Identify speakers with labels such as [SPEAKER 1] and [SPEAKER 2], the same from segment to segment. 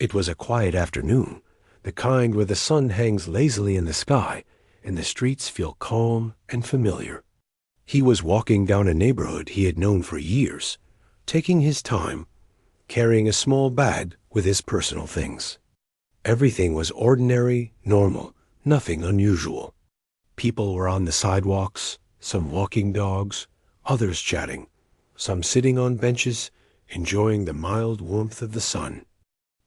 [SPEAKER 1] It was a quiet afternoon, the kind where the sun hangs lazily in the sky and the streets feel calm and familiar. He was walking down a neighborhood he had known for years, taking his time, carrying a small bag with his personal things. Everything was ordinary, normal, nothing unusual. People were on the sidewalks, some walking dogs, others chatting, some sitting on benches, enjoying the mild warmth of the sun.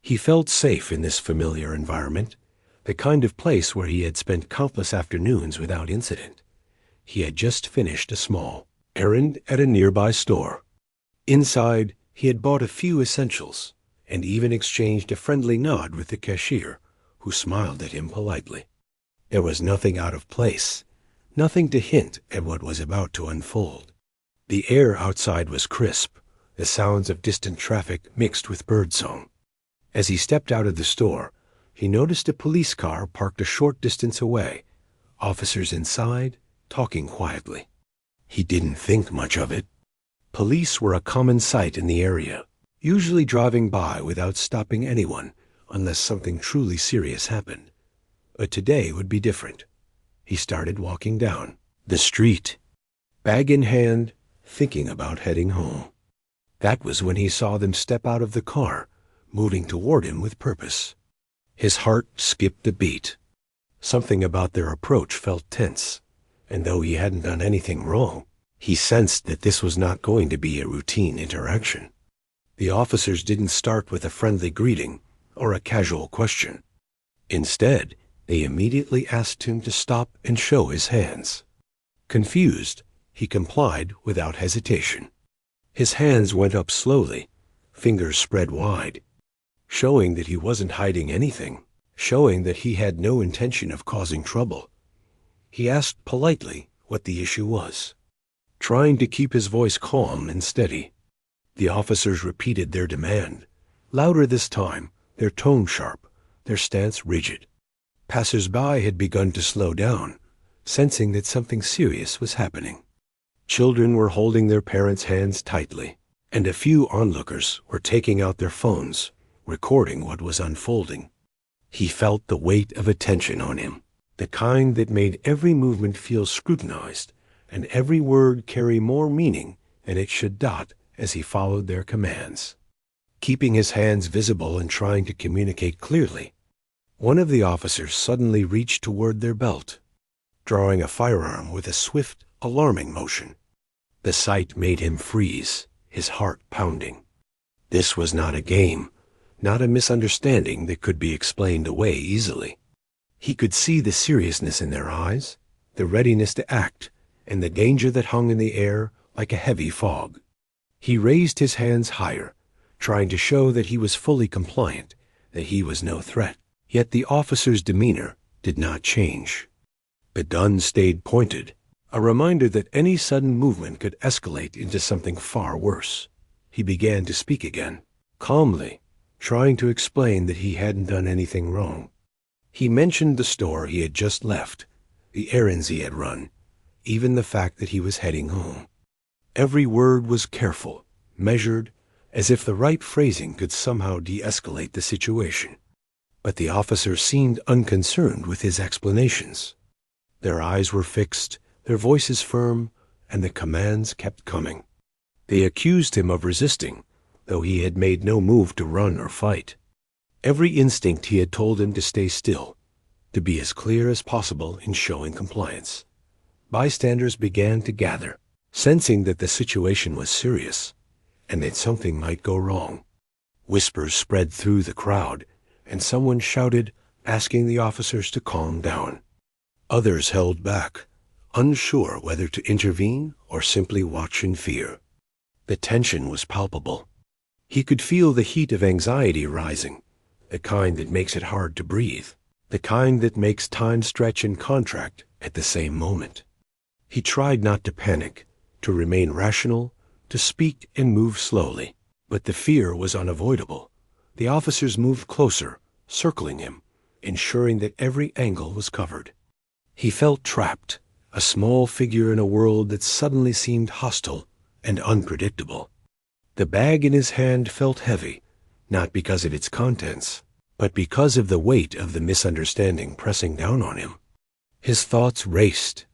[SPEAKER 1] He felt safe in this familiar environment, the kind of place where he had spent countless afternoons without incident. He had just finished a small errand at a nearby store. Inside, he had bought a few essentials and even exchanged a friendly nod with the cashier, who smiled at him politely. There was nothing out of place, nothing to hint at what was about to unfold. The air outside was crisp, the sounds of distant traffic mixed with birdsong. As he stepped out of the store, he noticed a police car parked a short distance away, officers inside, talking quietly. He didn't think much of it. Police were a common sight in the area, usually driving by without stopping anyone unless something truly serious happened. But today would be different. He started walking down the street, bag in hand, thinking about heading home. That was when he saw them step out of the car, moving toward him with purpose. His heart skipped a beat. Something about their approach felt tense, and though he hadn't done anything wrong, he sensed that this was not going to be a routine interaction. The officers didn't start with a friendly greeting or a casual question. Instead, they immediately asked him to stop and show his hands. Confused, he complied without hesitation. His hands went up slowly, fingers spread wide, showing that he wasn't hiding anything, showing that he had no intention of causing trouble. He asked politely what the issue was, trying to keep his voice calm and steady. The officers repeated their demand, louder this time, their tone sharp, their stance rigid. Passers-by had begun to slow down, sensing that something serious was happening. Children were holding their parents' hands tightly, and a few onlookers were taking out their phones, recording what was unfolding. He felt the weight of attention on him, the kind that made every movement feel scrutinized and every word carry more meaning than it should dot as he followed their commands. Keeping his hands visible and trying to communicate clearly, one of the officers suddenly reached toward their belt, drawing a firearm with a swift, alarming motion. The sight made him freeze, his heart pounding. This was not a game, not a misunderstanding that could be explained away easily. He could see the seriousness in their eyes, the readiness to act, and the danger that hung in the air like a heavy fog. He raised his hands higher, trying to show that he was fully compliant, that he was no threat. Yet the officer's demeanor did not change. The gun stayed pointed, a reminder that any sudden movement could escalate into something far worse. He began to speak again, calmly, trying to explain that he hadn't done anything wrong. He mentioned the store he had just left, the errands he had run, even the fact that he was heading home. Every word was careful, measured, as if the right phrasing could somehow de-escalate the situation. But the officers seemed unconcerned with his explanations. Their eyes were fixed, their voices firm, and the commands kept coming. They accused him of resisting, though he had made no move to run or fight. Every instinct he had told him to stay still, to be as clear as possible in showing compliance. Bystanders began to gather, sensing that the situation was serious, and that something might go wrong. Whispers spread through the crowd, and someone shouted, asking the officers to calm down. Others held back, unsure whether to intervene or simply watch in fear. The tension was palpable. He could feel the heat of anxiety rising, the kind that makes it hard to breathe, the kind that makes time stretch and contract at the same moment. He tried not to panic, to remain rational, to speak and move slowly, but the fear was unavoidable. The officers moved closer, circling him, ensuring that every angle was covered. He felt trapped, a small figure in a world that suddenly seemed hostile and unpredictable. The bag in his hand felt heavy, not because of its contents, but because of the weight of the misunderstanding pressing down on him. His thoughts raced.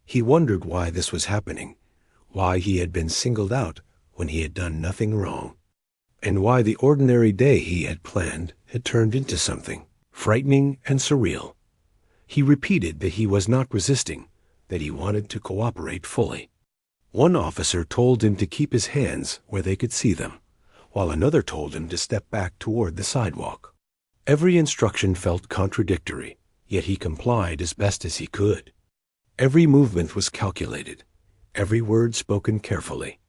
[SPEAKER 1] He wondered why this was happening, why he had been singled out when he had done nothing wrong, and why the ordinary day he had planned had turned into something frightening and surreal. He repeated that he was not resisting, that he wanted to cooperate fully. One officer told him to keep his hands where they could see them, while another told him to step back toward the sidewalk. Every instruction felt contradictory, yet he complied as best as he could. Every movement was calculated, every word spoken carefully.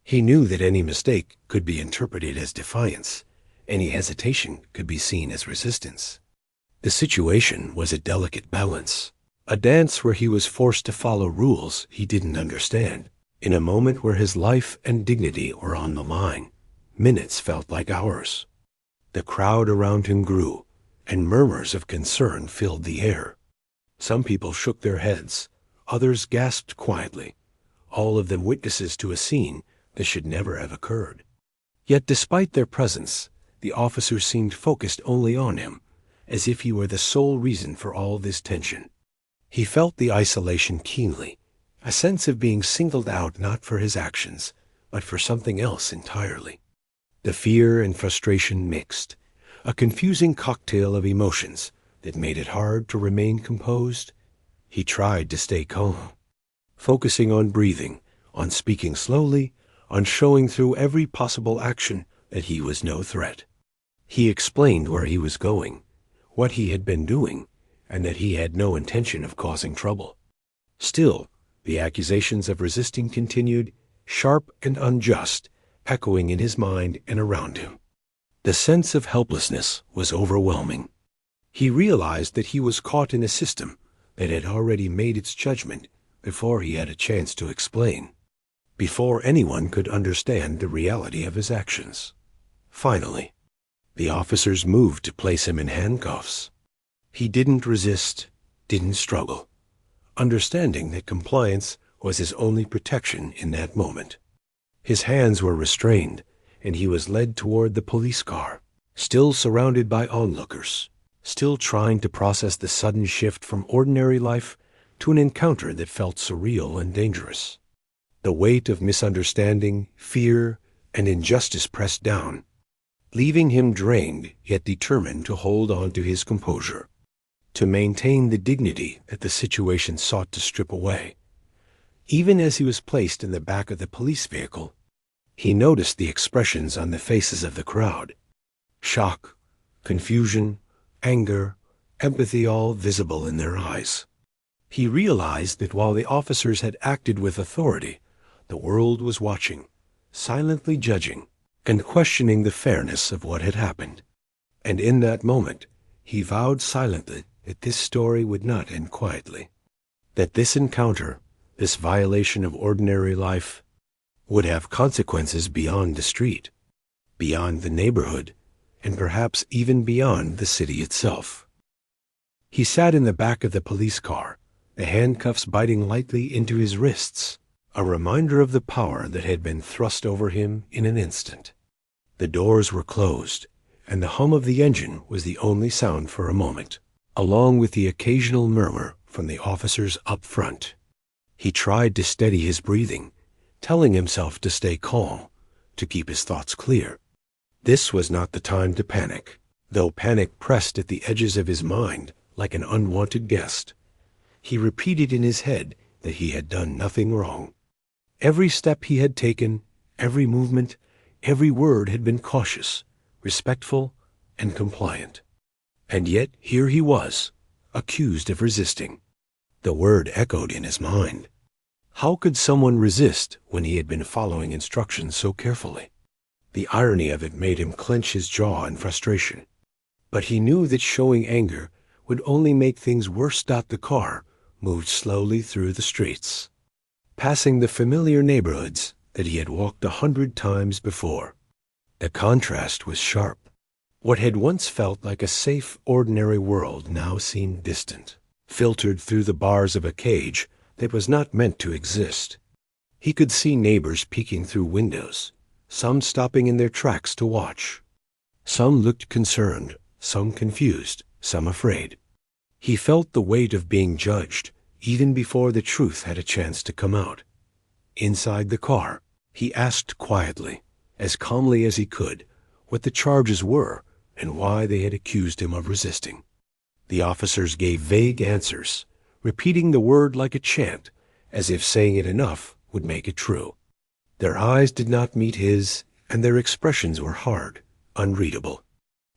[SPEAKER 1] He knew that any mistake could be interpreted as defiance, any hesitation could be seen as resistance. The situation was a delicate balance, a dance where he was forced to follow rules he didn't understand. In a moment where his life and dignity were on the line, minutes felt like hours. The crowd around him grew, and murmurs of concern filled the air. Some people shook their heads, others gasped quietly, all of them witnesses to a scene that should never have occurred. Yet despite their presence, the officers seemed focused only on him, as if he were the sole reason for all this tension. He felt the isolation keenly, a sense of being singled out not for his actions, but for something else entirely. The fear and frustration mixed, a confusing cocktail of emotions that made it hard to remain composed. He tried to stay calm, focusing on breathing, on speaking slowly, on showing through every possible action that he was no threat. He explained where he was going, what he had been doing, and that he had no intention of causing trouble. Still, the accusations of resisting continued, sharp and unjust, echoing in his mind and around him. The sense of helplessness was overwhelming. He realized that he was caught in a system that had already made its judgment before he had a chance to explain, before anyone could understand the reality of his actions. Finally, the officers moved to place him in handcuffs. He didn't resist, didn't struggle, understanding that compliance was his only protection in that moment. His hands were restrained, and he was led toward the police car, still surrounded by onlookers, still trying to process the sudden shift from ordinary life to an encounter that felt surreal and dangerous. The weight of misunderstanding, fear, and injustice pressed down, leaving him drained yet determined to hold on to his composure, to maintain the dignity that the situation sought to strip away. Even as he was placed in the back of the police vehicle, he noticed the expressions on the faces of the crowd. Shock, confusion, anger, empathy, all visible in their eyes. He realized that while the officers had acted with authority, the world was watching, silently judging, and questioning the fairness of what had happened. And in that moment, he vowed silently that this story would not end quietly, that this encounter, this violation of ordinary life, would have consequences beyond the street, beyond the neighborhood, and perhaps even beyond the city itself. He sat in the back of the police car, the handcuffs biting lightly into his wrists, a reminder of the power that had been thrust over him in an instant. The doors were closed, and the hum of the engine was the only sound for a moment, along with the occasional murmur from the officers up front. He tried to steady his breathing, telling himself to stay calm, to keep his thoughts clear. This was not the time to panic, though panic pressed at the edges of his mind like an unwanted guest. He repeated in his head that he had done nothing wrong. Every step he had taken, every movement, every word had been cautious, respectful, and compliant. And yet here he was, accused of resisting. The word echoed in his mind. How could someone resist when he had been following instructions so carefully? The irony of it made him clench his jaw in frustration. But he knew that showing anger would only make things worse. The car moved slowly through the streets, passing the familiar neighborhoods that he had walked 100 times before. The contrast was sharp. What had once felt like a safe, ordinary world now seemed distant, filtered through the bars of a cage that was not meant to exist. He could see neighbors peeking through windows, some stopping in their tracks to watch. Some looked concerned, some confused, some afraid. He felt the weight of being judged, even before the truth had a chance to come out. Inside the car, he asked quietly, as calmly as he could, what the charges were and why they had accused him of resisting. The officers gave vague answers, repeating the word like a chant, as if saying it enough would make it true. Their eyes did not meet his, and their expressions were hard, unreadable.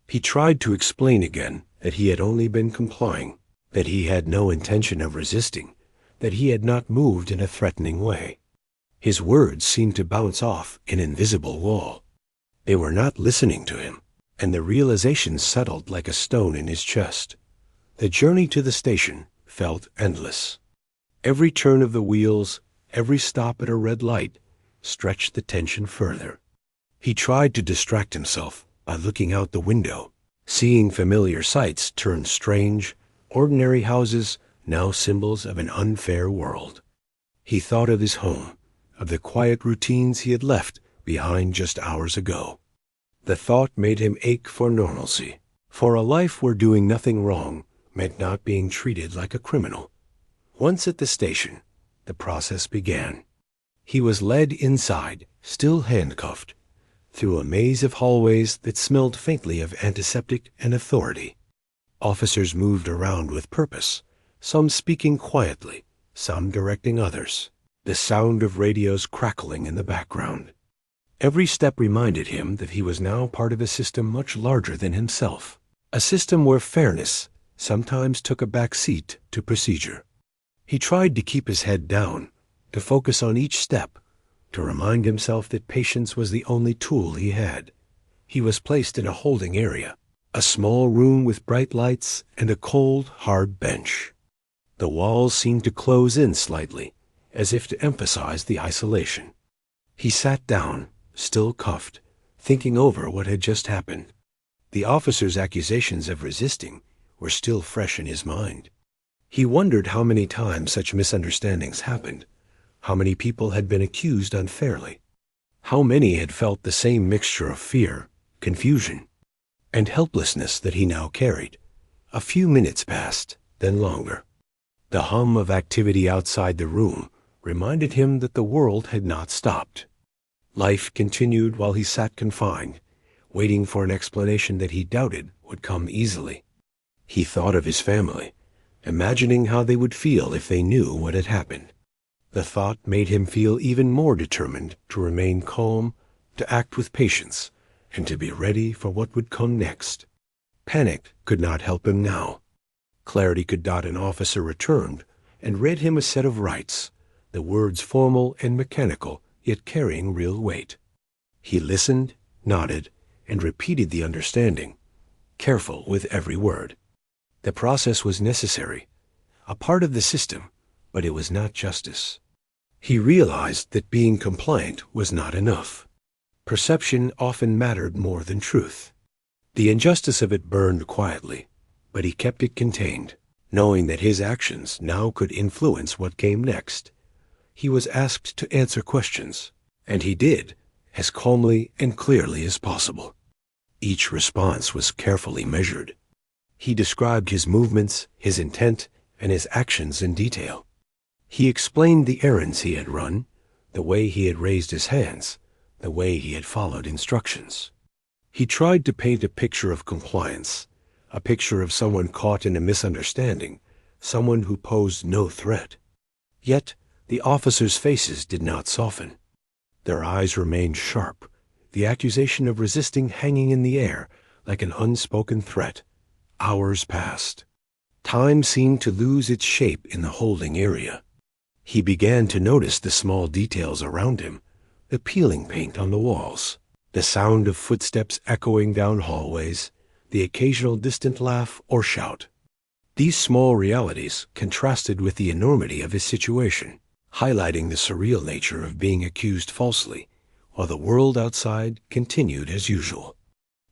[SPEAKER 1] He tried to explain again that he had only been complying, that he had no intention of resisting, that he had not moved in a threatening way. His words seemed to bounce off an invisible wall. They were not listening to him, and the realization settled like a stone in his chest. The journey to the station felt endless. Every turn of the wheels, every stop at a red light, stretched the tension further. He tried to distract himself by looking out the window, seeing familiar sights turn strange, ordinary houses now symbols of an unfair world. He thought of his home, of the quiet routines he had left behind just hours ago. The thought made him ache for normalcy, for a life where doing nothing wrong meant not being treated like a criminal. Once at the station, the process began. He was led inside, still handcuffed, through a maze of hallways that smelled faintly of antiseptic and authority. Officers moved around with purpose, some speaking quietly, some directing others, the sound of radios crackling in the background. Every step reminded him that he was now part of a system much larger than himself, a system where fairness sometimes took a back seat to procedure. He tried to keep his head down, to focus on each step, to remind himself that patience was the only tool he had. He was placed in a holding area, a small room with bright lights and a cold, hard bench. The walls seemed to close in slightly, as if to emphasize the isolation. He sat down, still cuffed, thinking over what had just happened. The officer's accusations of resisting were still fresh in his mind. He wondered how many times such misunderstandings happened, how many people had been accused unfairly, how many had felt the same mixture of fear, confusion, and helplessness that he now carried. A few minutes passed, then longer. The hum of activity outside the room reminded him that the world had not stopped. Life continued while he sat confined, waiting for an explanation that he doubted would come easily. He thought of his family, imagining how they would feel if they knew what had happened. The thought made him feel even more determined to remain calm, to act with patience, and to be ready for what would come next. Panic could not help him now. Clarity could not. An officer returned and read him a set of rights, the words formal and mechanical, yet carrying real weight. He listened, nodded, and repeated the understanding, careful with every word. The process was necessary, a part of the system, but it was not justice. He realized that being compliant was not enough. Perception often mattered more than truth. The injustice of it burned quietly, but he kept it contained, knowing that his actions now could influence what came next. He was asked to answer questions, and he did, as calmly and clearly as possible. Each response was carefully measured. He described his movements, his intent, and his actions in detail. He explained the errands he had run, the way he had raised his hands, the way he had followed instructions. He tried to paint a picture of compliance, a picture of someone caught in a misunderstanding, someone who posed no threat. Yet the officers' faces did not soften. Their eyes remained sharp, the accusation of resisting hanging in the air like an unspoken threat. Hours passed. Time seemed to lose its shape in the holding area. He began to notice the small details around him, the peeling paint on the walls, the sound of footsteps echoing down hallways, the occasional distant laugh or shout. These small realities contrasted with the enormity of his situation, highlighting the surreal nature of being accused falsely, while the world outside continued as usual.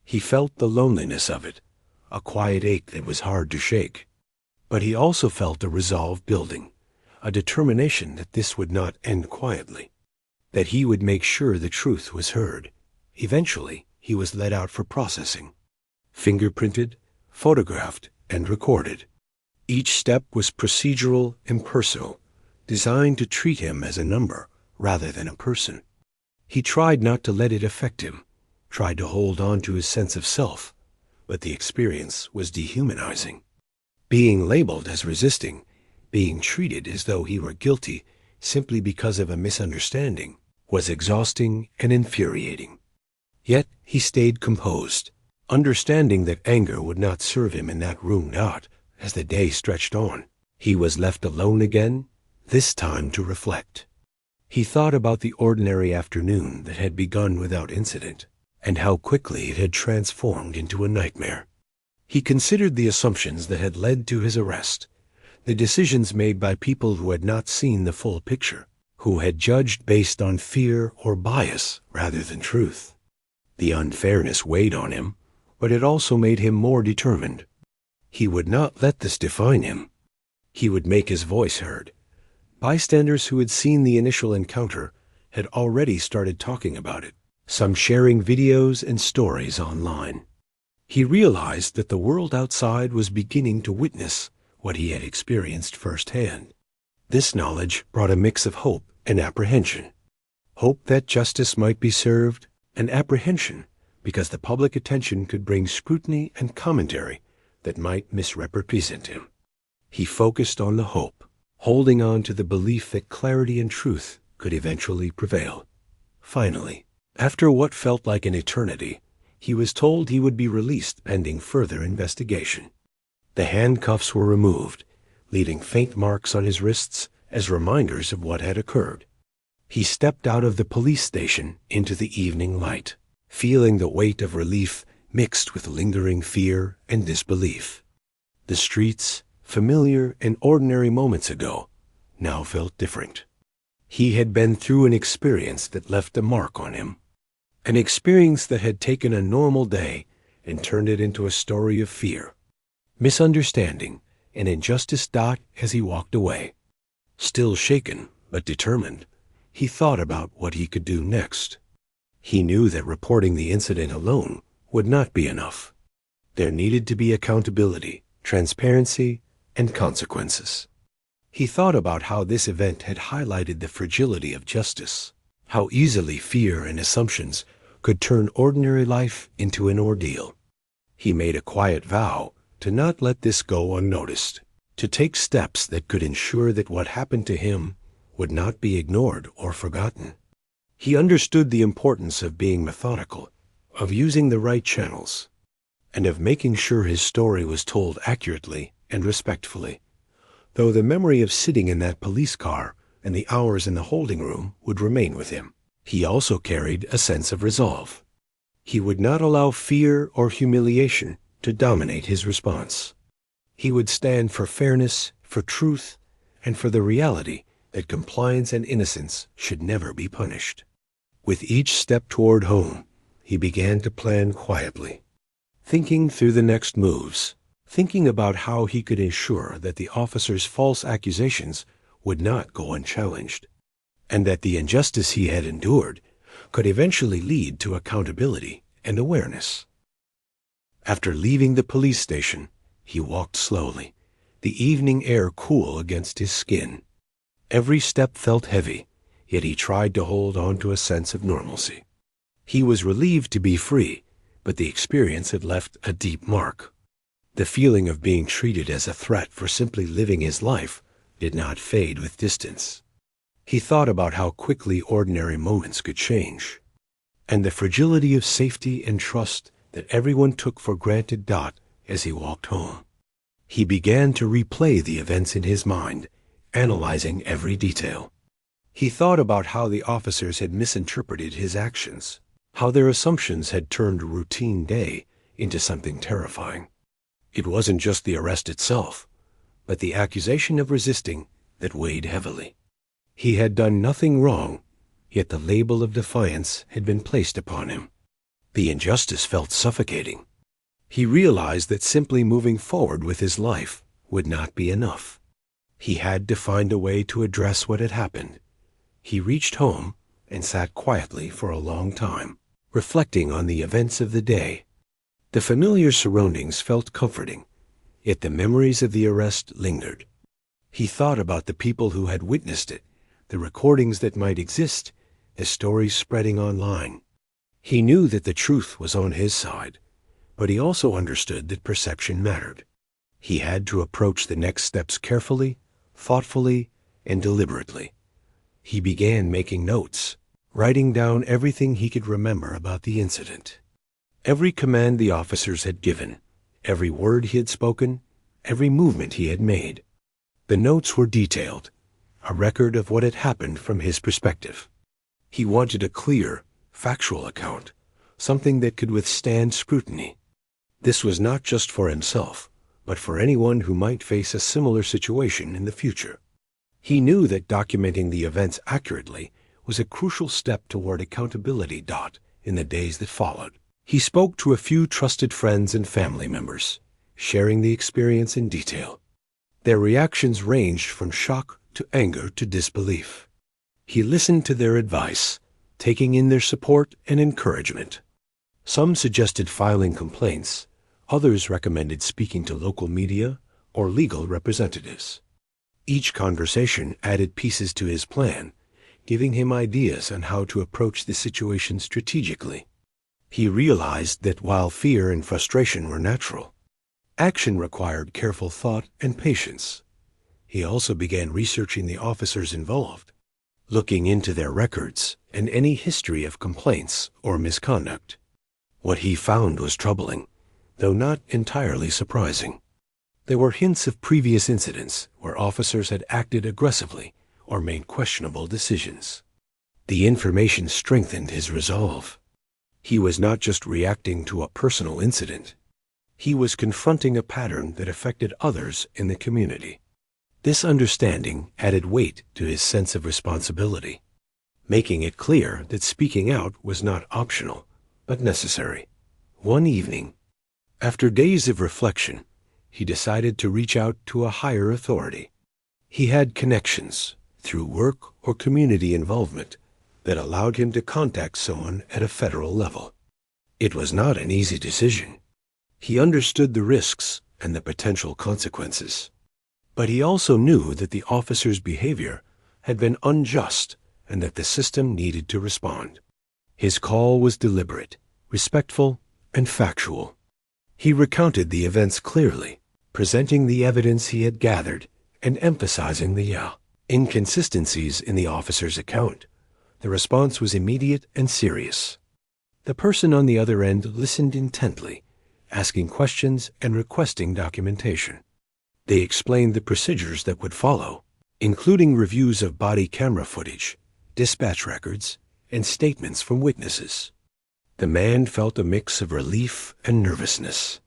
[SPEAKER 1] He felt the loneliness of it, a quiet ache that was hard to shake. But he also felt a resolve building, a determination that this would not end quietly, that he would make sure the truth was heard. Eventually, he was let out for processing. Fingerprinted, photographed, and recorded. Each step was procedural, impersonal, designed to treat him as a number rather than a person. He tried not to let it affect him, tried to hold on to his sense of self, but the experience was dehumanizing. Being labeled as resisting, being treated as though he were guilty simply because of a misunderstanding, was exhausting and infuriating. Yet he stayed composed, understanding that anger would not serve him in that room. As the day stretched on, he was left alone again, this time to reflect. He thought about the ordinary afternoon that had begun without incident, and how quickly it had transformed into a nightmare. He considered the assumptions that had led to his arrest, the decisions made by people who had not seen the full picture, who had judged based on fear or bias rather than truth. The unfairness weighed on him, but it also made him more determined. He would not let this define him. He would make his voice heard. Bystanders who had seen the initial encounter had already started talking about it, some sharing videos and stories online. He realized that the world outside was beginning to witness what he had experienced firsthand. This knowledge brought a mix of hope and apprehension. Hope that justice might be served, and apprehension because the public attention could bring scrutiny and commentary that might misrepresent him. He focused on the hope, holding on to the belief that clarity and truth could eventually prevail. Finally, after what felt like an eternity, he was told he would be released pending further investigation. The handcuffs were removed, leaving faint marks on his wrists as reminders of what had occurred. He stepped out of the police station into the evening light, feeling the weight of relief mixed with lingering fear and disbelief. The streets, familiar and ordinary moments ago, now felt different. He had been through an experience that left a mark on him, an experience that had taken a normal day and turned it into a story of fear, misunderstanding, and injustice. As he walked away, still shaken but determined, he thought about what he could do next. He knew that reporting the incident alone would not be enough. There needed to be accountability, transparency, and consequences. He thought about how this event had highlighted the fragility of justice, how easily fear and assumptions could turn ordinary life into an ordeal. He made a quiet vow to not let this go unnoticed, to take steps that could ensure that what happened to him would not be ignored or forgotten. He understood the importance of being methodical, of using the right channels, and of making sure his story was told accurately and respectfully. Though the memory of sitting in that police car and the hours in the holding room would remain with him, he also carried a sense of resolve. He would not allow fear or humiliation to dominate his response. He would stand for fairness, for truth, and for the reality that compliance and innocence should never be punished. With each step toward home, he began to plan quietly, thinking through the next moves, thinking about how he could ensure that the officer's false accusations would not go unchallenged, and that the injustice he had endured could eventually lead to accountability and awareness. After leaving the police station, he walked slowly, the evening air cool against his skin. Every step felt heavy, yet he tried to hold on to a sense of normalcy. He was relieved to be free, but the experience had left a deep mark. The feeling of being treated as a threat for simply living his life did not fade with distance. He thought about how quickly ordinary moments could change, and the fragility of safety and trust that everyone took for granted. As he walked home, he began to replay the events in his mind, analyzing every detail. He thought about how the officers had misinterpreted his actions, how their assumptions had turned a routine day into something terrifying. It wasn't just the arrest itself, but the accusation of resisting that weighed heavily. He had done nothing wrong, yet the label of defiance had been placed upon him. The injustice felt suffocating. He realized that simply moving forward with his life would not be enough. He had to find a way to address what had happened. He reached home and sat quietly for a long time, reflecting on the events of the day. The familiar surroundings felt comforting, yet the memories of the arrest lingered. He thought about the people who had witnessed it, the recordings that might exist, the stories spreading online. He knew that the truth was on his side, but he also understood that perception mattered. He had to approach the next steps carefully, thoughtfully, and deliberately. He began making notes, writing down everything he could remember about the incident. Every command the officers had given, every word he had spoken, every movement he had made. The notes were detailed, a record of what had happened from his perspective. He wanted a clear, factual account, something that could withstand scrutiny. This was not just for himself, but for anyone who might face a similar situation in the future. He knew that documenting the events accurately was a crucial step toward accountability. In the days that followed, he spoke to a few trusted friends and family members, sharing the experience in detail. Their reactions ranged from shock to anger to disbelief. He listened to their advice, taking in their support and encouragement. Some suggested filing complaints, others recommended speaking to local media or legal representatives. Each conversation added pieces to his plan, giving him ideas on how to approach the situation strategically. He realized that while fear and frustration were natural, action required careful thought and patience. He also began researching the officers involved, looking into their records and any history of complaints or misconduct. What he found was troubling, though not entirely surprising. There were hints of previous incidents where officers had acted aggressively or made questionable decisions. The information strengthened his resolve. He was not just reacting to a personal incident. He was confronting a pattern that affected others in the community. This understanding added weight to his sense of responsibility, making it clear that speaking out was not optional, but necessary. One evening, after days of reflection, he decided to reach out to a higher authority. He had connections, through work or community involvement, that allowed him to contact someone at a federal level. It was not an easy decision. He understood the risks and the potential consequences. But he also knew that the officer's behavior had been unjust and that the system needed to respond. His call was deliberate, respectful, and factual. He recounted the events clearly, presenting the evidence he had gathered and emphasizing the inconsistencies in the officer's account. The response was immediate and serious. The person on the other end listened intently, asking questions and requesting documentation. They explained the procedures that would follow, including reviews of body camera footage, dispatch records, and statements from witnesses. The man felt a mix of relief and nervousness.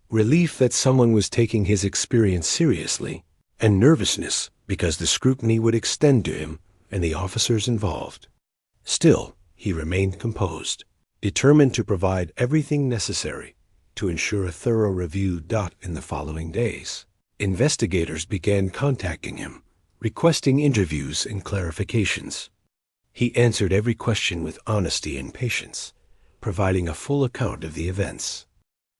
[SPEAKER 1] Relief that someone was taking his experience seriously, and nervousness because the scrutiny would extend to him and the officers involved. Still, he remained composed, determined to provide everything necessary to ensure a thorough review. In the following days, investigators began contacting him, requesting interviews and clarifications. He answered every question with honesty and patience, providing a full account of the events.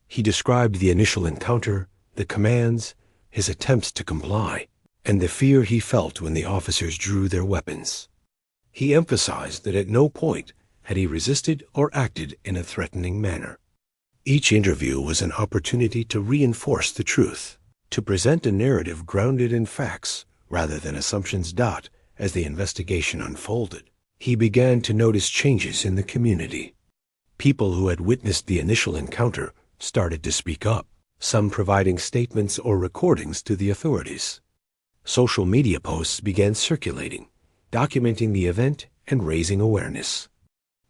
[SPEAKER 1] He described the initial encounter, the commands, his attempts to comply, and the fear he felt when the officers drew their weapons. He emphasized that at no point had he resisted or acted in a threatening manner. Each interview was an opportunity to reinforce the truth, to present a narrative grounded in facts rather than assumptions. As the investigation unfolded, he began to notice changes in the community. People who had witnessed the initial encounter started to speak up, some providing statements or recordings to the authorities. Social media posts began circulating, documenting the event and raising awareness.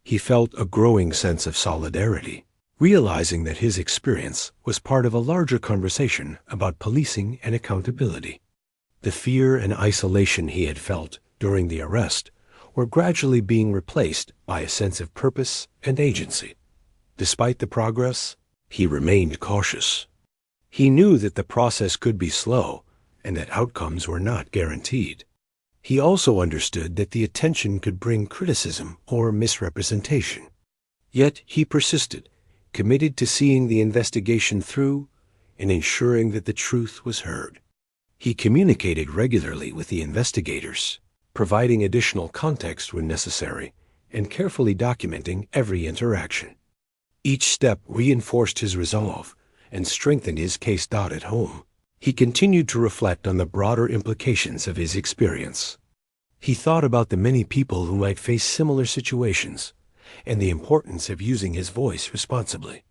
[SPEAKER 1] He felt a growing sense of solidarity, realizing that his experience was part of a larger conversation about policing and accountability. The fear and isolation he had felt during the arrest were gradually being replaced by a sense of purpose and agency. Despite the progress, he remained cautious. He knew that the process could be slow and that outcomes were not guaranteed. He also understood that the attention could bring criticism or misrepresentation. Yet he persisted, committed to seeing the investigation through and ensuring that the truth was heard. He communicated regularly with the investigators, providing additional context when necessary and carefully documenting every interaction. Each step reinforced his resolve and strengthened his case. At home, he continued to reflect on the broader implications of his experience. He thought about the many people who might face similar situations and the importance of using his voice responsibly.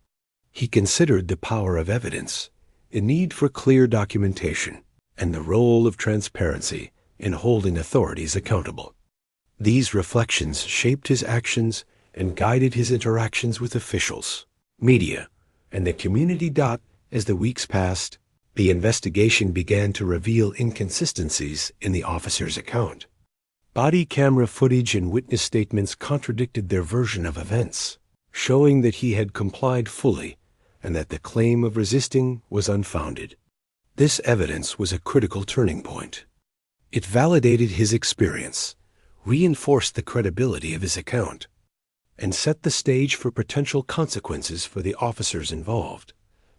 [SPEAKER 1] He considered the power of evidence, the need for clear documentation, and the role of transparency in holding authorities accountable. These reflections shaped his actions and guided his interactions with officials, media, and the community. As the weeks passed, the investigation began to reveal inconsistencies in the officer's account. Body camera footage and witness statements contradicted their version of events, showing that he had complied fully and that the claim of resisting was unfounded. This evidence was a critical turning point. It validated his experience, reinforced the credibility of his account, and set the stage for potential consequences for the officers involved.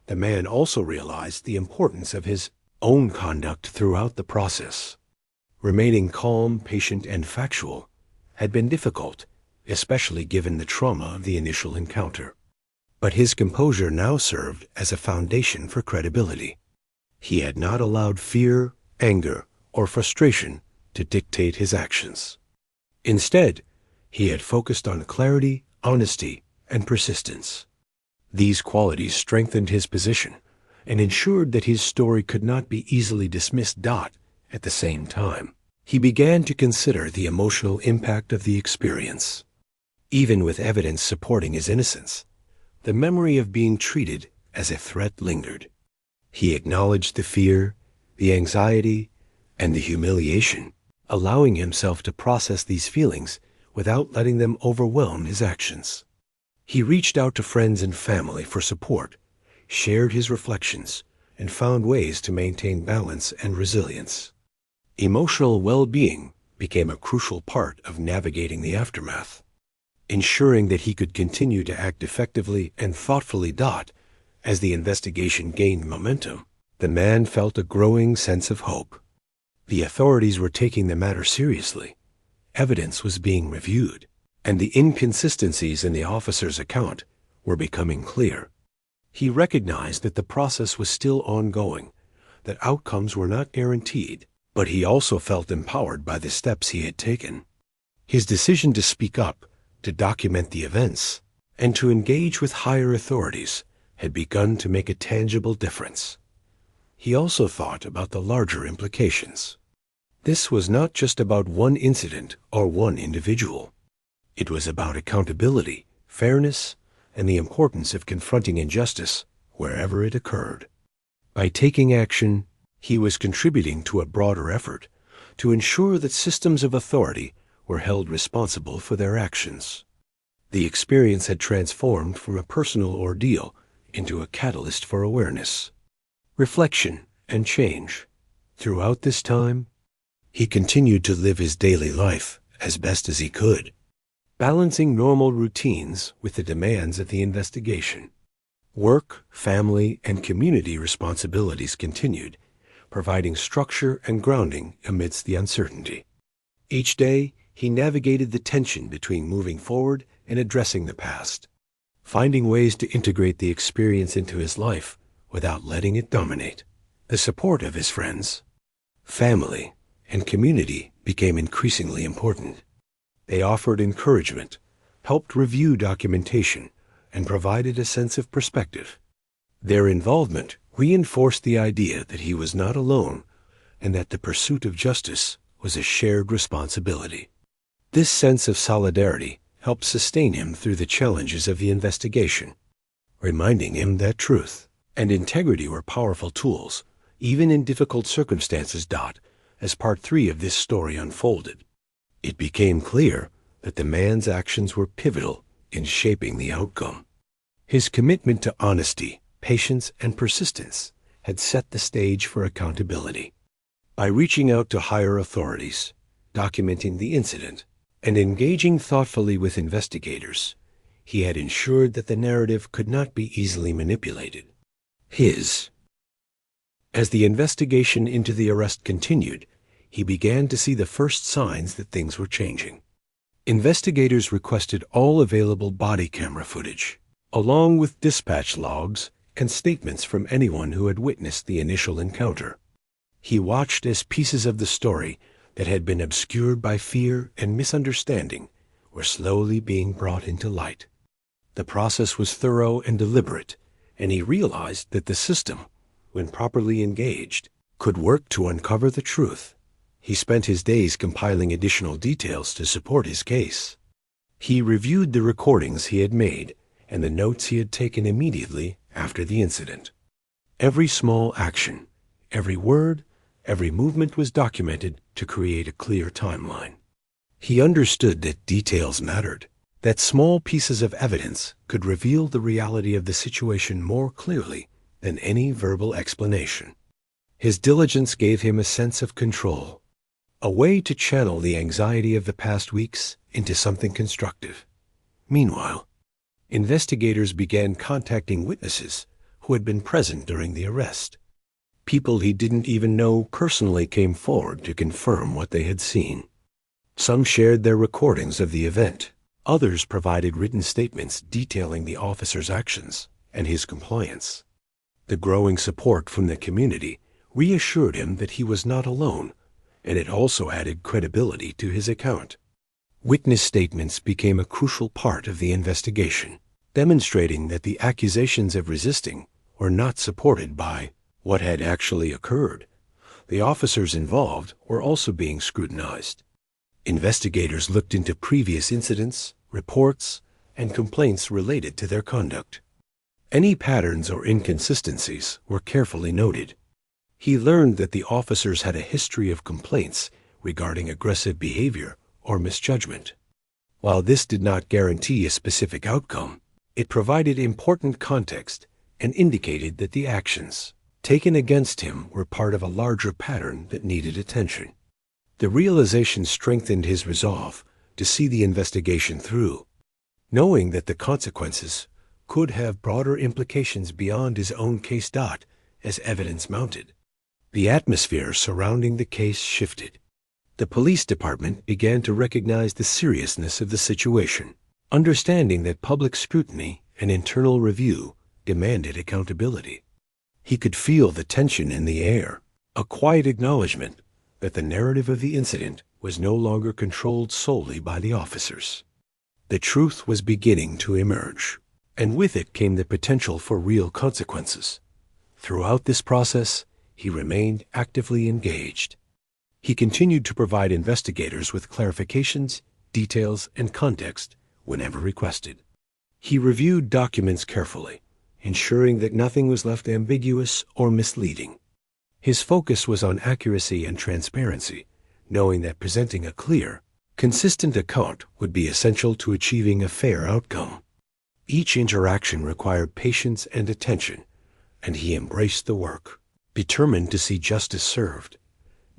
[SPEAKER 1] The man also realized the importance of his own conduct throughout the process. Remaining calm, patient, and factual had been difficult, especially given the trauma of the initial encounter. But his composure now served as a foundation for credibility. He had not allowed fear, anger, or frustration to dictate his actions. Instead, he had focused on clarity, honesty, and persistence. These qualities strengthened his position and ensured that his story could not be easily dismissed. At the same time, he began to consider the emotional impact of the experience. Even with evidence supporting his innocence, the memory of being treated as a threat lingered. He acknowledged the fear, the anxiety, and the humiliation, allowing himself to process these feelings without letting them overwhelm his actions. He reached out to friends and family for support, shared his reflections, and found ways to maintain balance and resilience. Emotional well-being became a crucial part of navigating the aftermath, ensuring that he could continue to act effectively and thoughtfully. As the investigation gained momentum, the man felt a growing sense of hope. The authorities were taking the matter seriously. Evidence was being reviewed, and the inconsistencies in the officer's account were becoming clear. He recognized that the process was still ongoing, that outcomes were not guaranteed, but he also felt empowered by the steps he had taken. His decision to speak up, to document the events, and to engage with higher authorities had begun to make a tangible difference. He also thought about the larger implications. This was not just about one incident or one individual. It was about accountability, fairness, and the importance of confronting injustice wherever it occurred. By taking action, he was contributing to a broader effort to ensure that systems of authority were held responsible for their actions. The experience had transformed from a personal ordeal into a catalyst for awareness, reflection, and change. Throughout this time, he continued to live his daily life as best as he could, balancing normal routines with the demands of the investigation. Work, family, and community responsibilities continued, providing structure and grounding amidst the uncertainty. Each day, he navigated the tension between moving forward and addressing the past, finding ways to integrate the experience into his life without letting it dominate. The support of his friends, family, and community became increasingly important. They offered encouragement, helped review documentation, and provided a sense of perspective. Their involvement reinforced the idea that he was not alone and that the pursuit of justice was a shared responsibility. This sense of solidarity helped sustain him through the challenges of the investigation, reminding him that truth and integrity were powerful tools, even in difficult circumstances. As part 3 of this story unfolded, it became clear that the man's actions were pivotal in shaping the outcome. His commitment to honesty, patience, and persistence had set the stage for accountability. By reaching out to higher authorities, documenting the incident, and engaging thoughtfully with investigators, he had ensured that the narrative could not be easily manipulated. As the investigation into the arrest continued, he began to see the first signs that things were changing. Investigators requested all available body camera footage, along with dispatch logs and statements from anyone who had witnessed the initial encounter. He watched as pieces of the story that had been obscured by fear and misunderstanding were slowly being brought into light. The process was thorough and deliberate, and he realized that the system, when properly engaged, could work to uncover the truth. He spent his days compiling additional details to support his case. He reviewed the recordings he had made and the notes he had taken immediately after the incident. Every small action, every word, every movement was documented to create a clear timeline. He understood that details mattered, that small pieces of evidence could reveal the reality of the situation more clearly than any verbal explanation. His diligence gave him a sense of control, a way to channel the anxiety of the past weeks into something constructive. Meanwhile, investigators began contacting witnesses who had been present during the arrest. People he didn't even know personally came forward to confirm what they had seen. Some shared their recordings of the event. Others provided written statements detailing the officer's actions and his compliance. The growing support from the community reassured him that he was not alone, and it also added credibility to his account. Witness statements became a crucial part of the investigation, demonstrating that the accusations of resisting were not supported by what had actually occurred. The officers involved were also being scrutinized. Investigators looked into previous incidents, reports, and complaints related to their conduct. Any patterns or inconsistencies were carefully noted. He learned that the officers had a history of complaints regarding aggressive behavior or misjudgment. While this did not guarantee a specific outcome, it provided important context and indicated that the actions taken against him were part of a larger pattern that needed attention. The realization strengthened his resolve to see the investigation through, knowing that the consequences could have broader implications beyond his own case. As evidence mounted, the atmosphere surrounding the case shifted. The police department began to recognize the seriousness of the situation, understanding that public scrutiny and internal review demanded accountability. He could feel the tension in the air, a quiet acknowledgement that the narrative of the incident was no longer controlled solely by the officers. The truth was beginning to emerge, and with it came the potential for real consequences. Throughout this process, he remained actively engaged. He continued to provide investigators with clarifications, details, and context whenever requested. He reviewed documents carefully, ensuring that nothing was left ambiguous or misleading. His focus was on accuracy and transparency, knowing that presenting a clear, consistent account would be essential to achieving a fair outcome. Each interaction required patience and attention, and he embraced the work, determined to see justice served.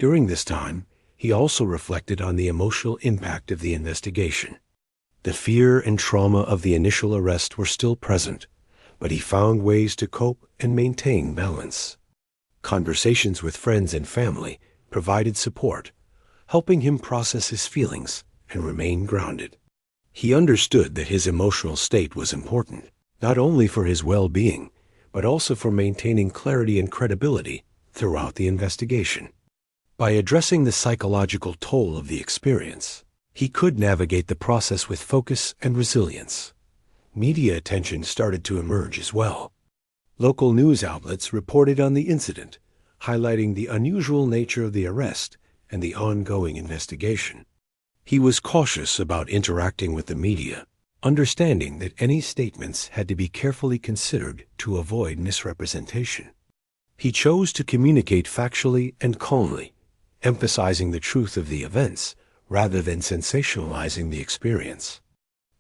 [SPEAKER 1] During this time, he also reflected on the emotional impact of the investigation. The fear and trauma of the initial arrest were still present, but he found ways to cope and maintain balance. Conversations with friends and family provided support, helping him process his feelings and remain grounded. He understood that his emotional state was important, not only for his well-being, but also for maintaining clarity and credibility throughout the investigation. By addressing the psychological toll of the experience, he could navigate the process with focus and resilience. Media attention started to emerge as well. Local news outlets reported on the incident, highlighting the unusual nature of the arrest and the ongoing investigation. He was cautious about interacting with the media, understanding that any statements had to be carefully considered to avoid misrepresentation. He chose to communicate factually and calmly, emphasizing the truth of the events rather than sensationalizing the experience.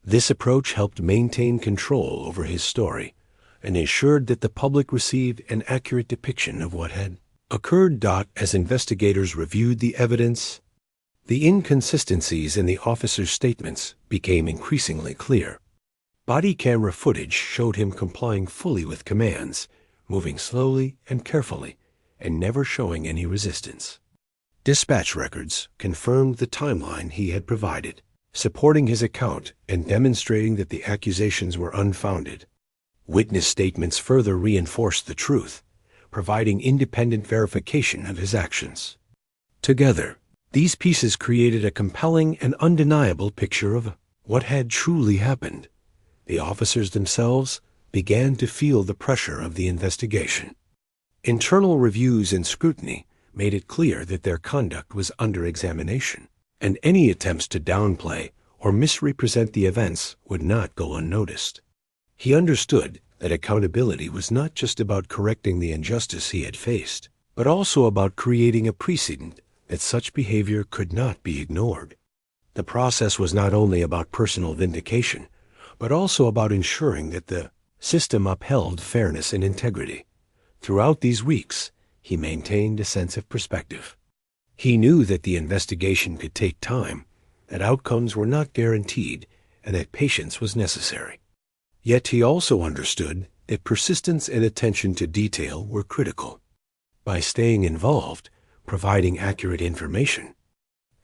[SPEAKER 1] This approach helped maintain control over his story and ensured that the public received an accurate depiction of what had occurred. As investigators reviewed the evidence, the inconsistencies in the officers' statements became increasingly clear. Body camera footage showed him complying fully with commands, moving slowly and carefully, and never showing any resistance. Dispatch records confirmed the timeline he had provided, supporting his account and demonstrating that the accusations were unfounded. Witness statements further reinforced the truth, providing independent verification of his actions. Together, these pieces created a compelling and undeniable picture of what had truly happened. The officers themselves began to feel the pressure of the investigation. Internal reviews and scrutiny made it clear that their conduct was under examination, and any attempts to downplay or misrepresent the events would not go unnoticed. He understood that accountability was not just about correcting the injustice he had faced, but also about creating a precedent that such behavior could not be ignored. The process was not only about personal vindication, but also about ensuring that the system upheld fairness and integrity. Throughout these weeks, he maintained a sense of perspective. He knew that the investigation could take time, that outcomes were not guaranteed, and that patience was necessary. Yet he also understood that persistence and attention to detail were critical. By staying involved, providing accurate information,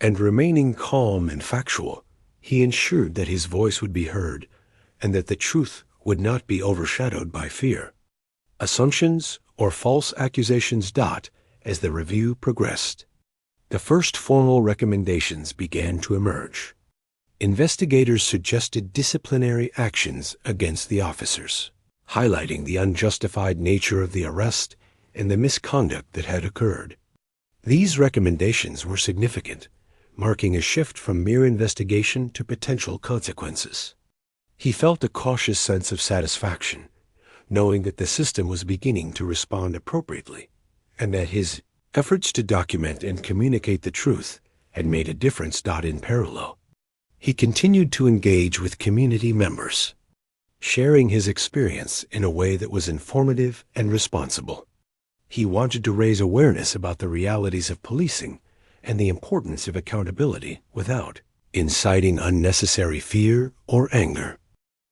[SPEAKER 1] and remaining calm and factual, he ensured that his voice would be heard and that the truth would not be overshadowed by fear. Assumptions or false accusations dot as the review progressed. The first formal recommendations began to emerge. Investigators suggested disciplinary actions against the officers, highlighting the unjustified nature of the arrest and the misconduct that had occurred. These recommendations were significant, marking a shift from mere investigation to potential consequences. He felt a cautious sense of satisfaction, knowing that the system was beginning to respond appropriately, and that his efforts to document and communicate the truth had made a difference. In parallel, he continued to engage with community members, sharing his experience in a way that was informative and responsible. He wanted to raise awareness about the realities of policing and the importance of accountability without inciting unnecessary fear or anger.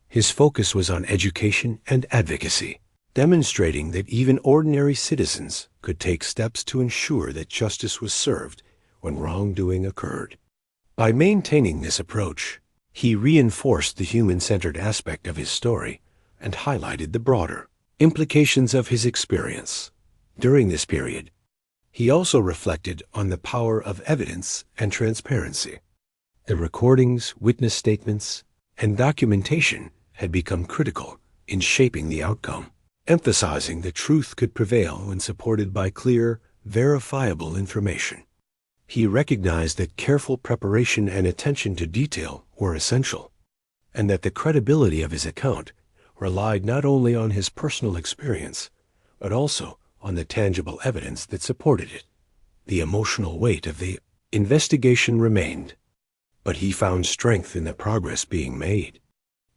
[SPEAKER 1] His focus was on education and advocacy, demonstrating that even ordinary citizens could take steps to ensure that justice was served when wrongdoing occurred. By maintaining this approach, he reinforced the human-centered aspect of his story and highlighted the broader implications of his experience. During this period, he also reflected on the power of evidence and transparency. The recordings, witness statements, and documentation had become critical in shaping the outcome, emphasizing that truth could prevail when supported by clear, verifiable information. He recognized that careful preparation and attention to detail were essential, and that the credibility of his account relied not only on his personal experience, but also on the tangible evidence that supported it. The emotional weight of the investigation remained, but he found strength in the progress being made.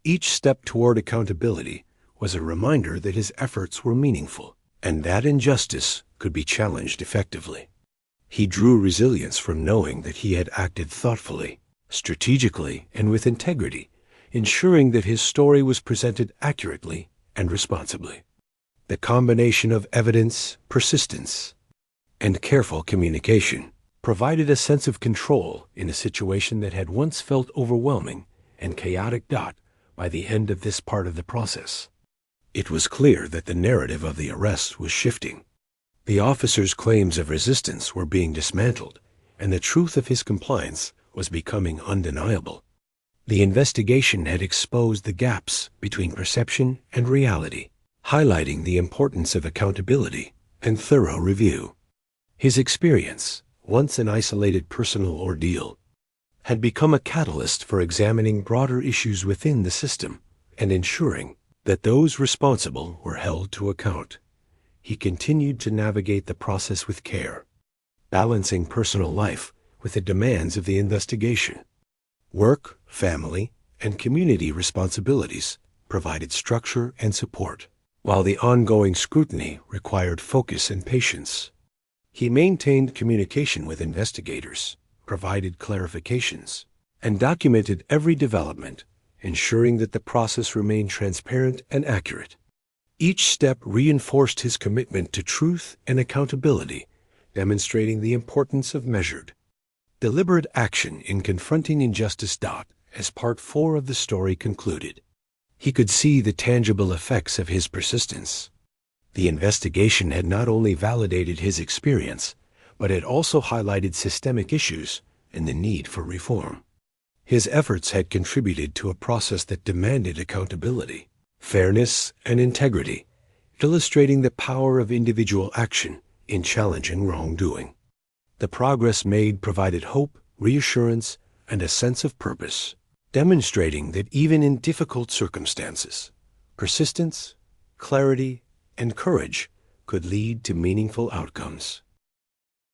[SPEAKER 1] Each step toward accountability was a reminder that his efforts were meaningful and that injustice could be challenged effectively. He drew resilience from knowing that he had acted thoughtfully, strategically, and with integrity, ensuring that his story was presented accurately and responsibly. The combination of evidence, persistence, and careful communication provided a sense of control in a situation that had once felt overwhelming and chaotic. By the end of this part of the process, it was clear that the narrative of the arrest was shifting. The officer's claims of resistance were being dismantled, and the truth of his compliance was becoming undeniable. The investigation had exposed the gaps between perception and reality, highlighting the importance of accountability and thorough review. His experience, once an isolated personal ordeal, had become a catalyst for examining broader issues within the system and ensuring that those responsible were held to account. He continued to navigate the process with care, balancing personal life with the demands of the investigation. Work, family, and community responsibilities provided structure and support, while the ongoing scrutiny required focus and patience. He maintained communication with investigators, provided clarifications, and documented every development, ensuring that the process remained transparent and accurate. Each step reinforced his commitment to truth and accountability, demonstrating the importance of measured, deliberate action in confronting injustice. As part 4 of the story concluded, he could see the tangible effects of his persistence. The investigation had not only validated his experience, but it also highlighted systemic issues and the need for reform. His efforts had contributed to a process that demanded accountability, fairness, and integrity, illustrating the power of individual action in challenging wrongdoing. The progress made provided hope, reassurance, and a sense of purpose, demonstrating that even in difficult circumstances, persistence, clarity, and courage could lead to meaningful outcomes.